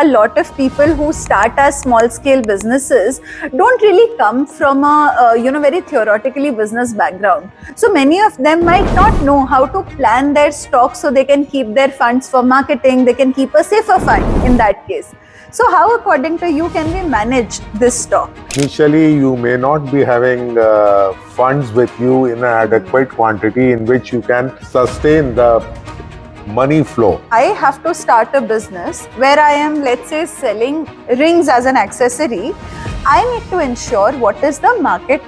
A lot of people who start as small scale businesses don't really come from a very theoretically business background. So many of them might not know how to plan their stock so they can keep their funds for marketing, they can keep a safer fund in that case. So how, according to you, can we manage this stock? Initially, you may not be having funds with you in an adequate quantity in which you can sustain the money flow. I have to start a business where I am, let's say, selling rings as an accessory. I need to ensure what is the market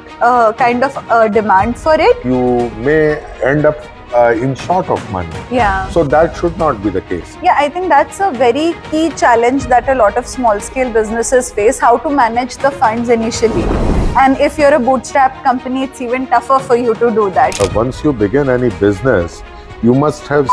demand for it. You may end up in short of money. Yeah. So that should not be the case. Yeah, I think that's a very key challenge that a lot of small scale businesses face, how to manage the funds initially. And if you're a bootstrap company, it's even tougher for you to do that. Once you begin any business, you must have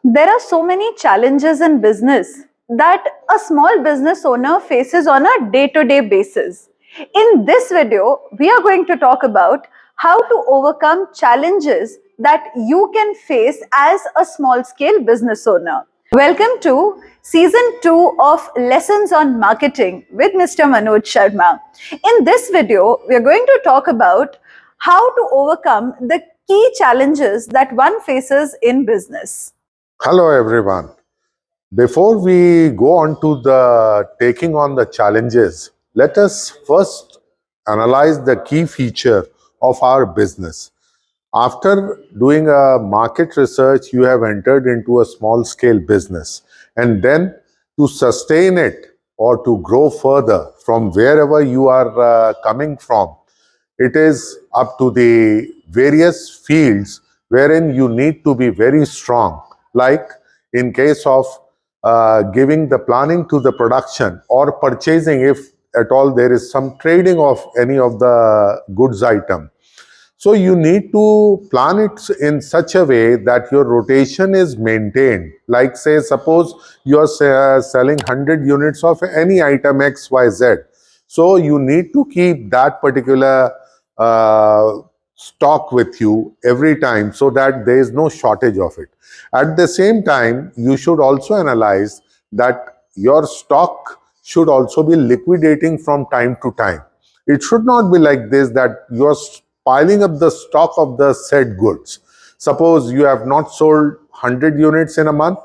There are so many challenges in business that a small business owner faces on a day-to-day basis. In this video, we are going to talk about how to overcome challenges that you can face as a small-scale business owner. Welcome to Season 2 of Lessons on Marketing with Mr. Manoj Sharma. In this video, we are going to talk about how to overcome the key challenges that one faces in business. Hello everyone. Before we go on to the taking on the challenges, let us first analyze the key feature of our business. After doing a market research, you have entered into a small scale business, and then to sustain it or to grow further from wherever you are coming from, it is up to the various fields wherein you need to be very strong. Like in case of giving the planning to the production or purchasing, if at all there is some trading of any of the goods item. So you need to plan it in such a way that your rotation is maintained. Like say, suppose you are selling 100 units of any item X, Y, Z. So you need to keep that particular stock with you every time so that there is no shortage of it. At the same time, you should also analyze that your stock should also be liquidating from time to time. It should not be like this, that you are piling up the stock of the said goods. Suppose you have not sold 100 units in a month.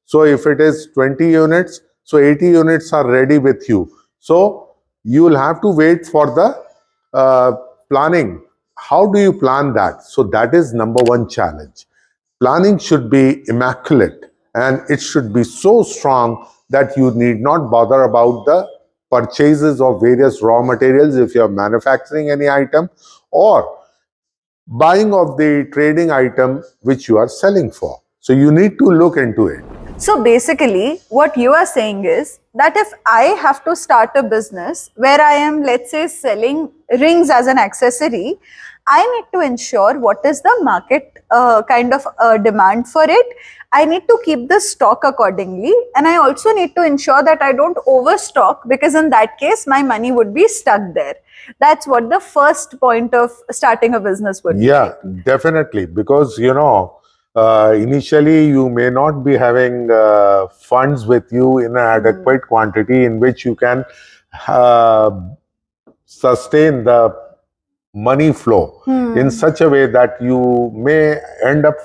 So if it is 20 units, so 80 units are ready with you. So you will have to wait for the planning. How do you plan that? So that is number one challenge. Planning should be immaculate and it should be so strong that you need not bother about the purchases of various raw materials if you are manufacturing any item, or buying of the trading item which you are selling for. So you need to look into it. So basically, what you are saying is that if I have to start a business where I am, let's say, selling rings as an accessory, I need to ensure what is the market demand for it. I need to keep the stock accordingly, and I also need to ensure that I don't overstock, because in that case my money would be stuck there. That's what the first point of starting a business would be. Yeah, definitely, because initially you may not be having funds with you in an adequate quantity in which you can sustain the money flow in such a way that you may end up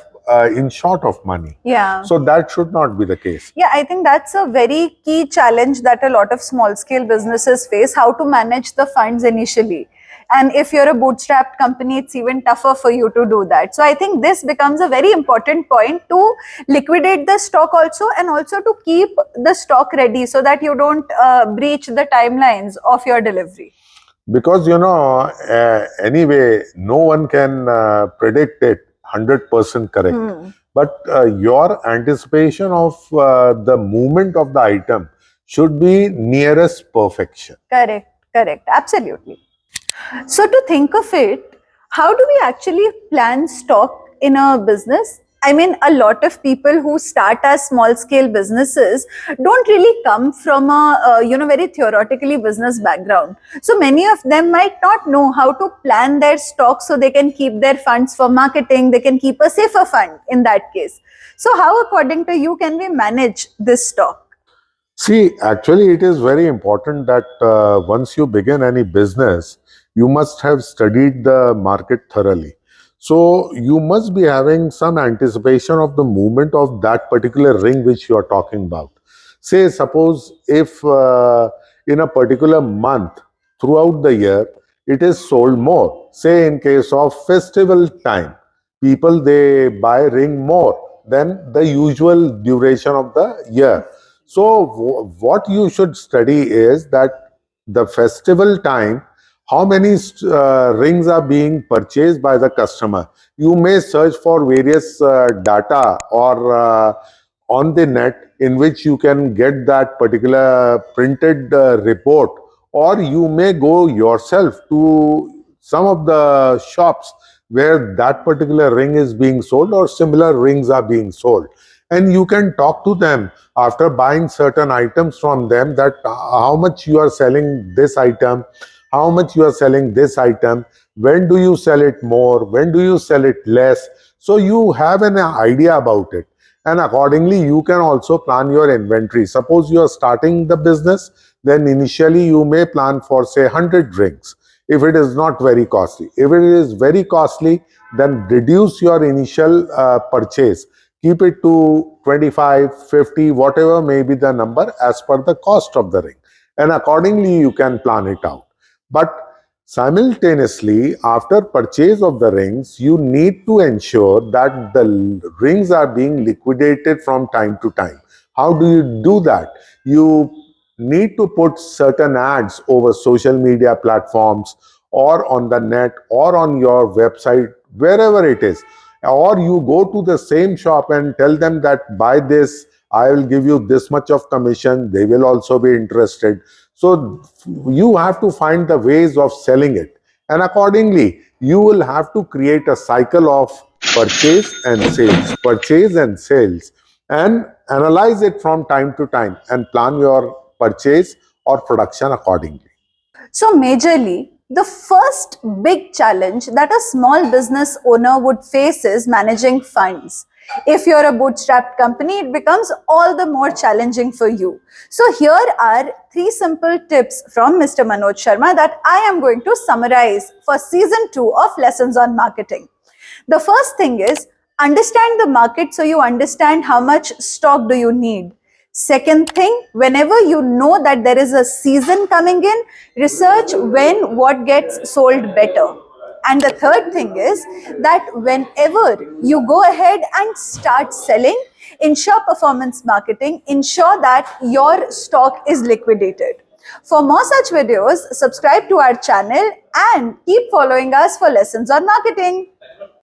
in short of money. Yeah. So that should not be the case. Yeah, I think that's a very key challenge that a lot of small scale businesses face, how to manage the funds initially. And if you're a bootstrapped company, it's even tougher for you to do that. So I think this becomes a very important point, to liquidate the stock also, and also to keep the stock ready so that you don't breach the timelines of your delivery. Because anyway, no one can predict it 100% correct. But your anticipation of the movement of the item should be nearest perfection. Correct, absolutely. So to think of it, how do we actually plan stock in a business? I mean, a lot of people who start as small scale businesses don't really come from a, very theoretically business background. So many of them might not know how to plan their stock so they can keep their funds for marketing. They can keep a safer fund in that case. So how, according to you, can we manage this stock? See, actually, it is very important that once you begin any business, you must have studied the market thoroughly. So, you must be having some anticipation of the movement of that particular ring which you are talking about. Say, suppose if in a particular month throughout the year it is sold more, say in case of festival time, people they buy ring more than the usual duration of the year. So, what you should study is that the festival time, how many rings are being purchased by the customer. You may search for various data or on the net in which you can get that particular printed report, or you may go yourself to some of the shops where that particular ring is being sold or similar rings are being sold, and you can talk to them after buying certain items from them that how much you are selling this item, how much you are selling this item, when do you sell it more, when do you sell it less. So you have an idea about it, and accordingly you can also plan your inventory. Suppose you are starting the business, then initially you may plan for say 100 rings if it is not very costly. If it is very costly, then reduce your initial purchase, keep it to 25, 50, whatever may be the number as per the cost of the ring, and accordingly you can plan it out. But simultaneously, after purchase of the rings, you need to ensure that the rings are being liquidated from time to time. How do you do that? You need to put certain ads over social media platforms or on the net or on your website, wherever it is. Or you go to the same shop and tell them that buy this, I will give you this much of commission. They will also be interested. So you have to find the ways of selling it. And accordingly, you will have to create a cycle of purchase and sales, and analyze it from time to time and plan your purchase or production accordingly. So, majorly, the first big challenge that a small business owner would face is managing funds. If you're a bootstrapped company, it becomes all the more challenging for you. So, here are three simple tips from Mr. Manoj Sharma that I am going to summarize for season 2 of Lessons on Marketing. The first thing is understand the market so you understand how much stock do you need. Second thing, whenever you know that there is a season coming in, research when what gets sold better. And the third thing is that whenever you go ahead and start selling, ensure performance marketing, ensure that your stock is liquidated. For more such videos, subscribe to our channel and keep following us for lessons on marketing.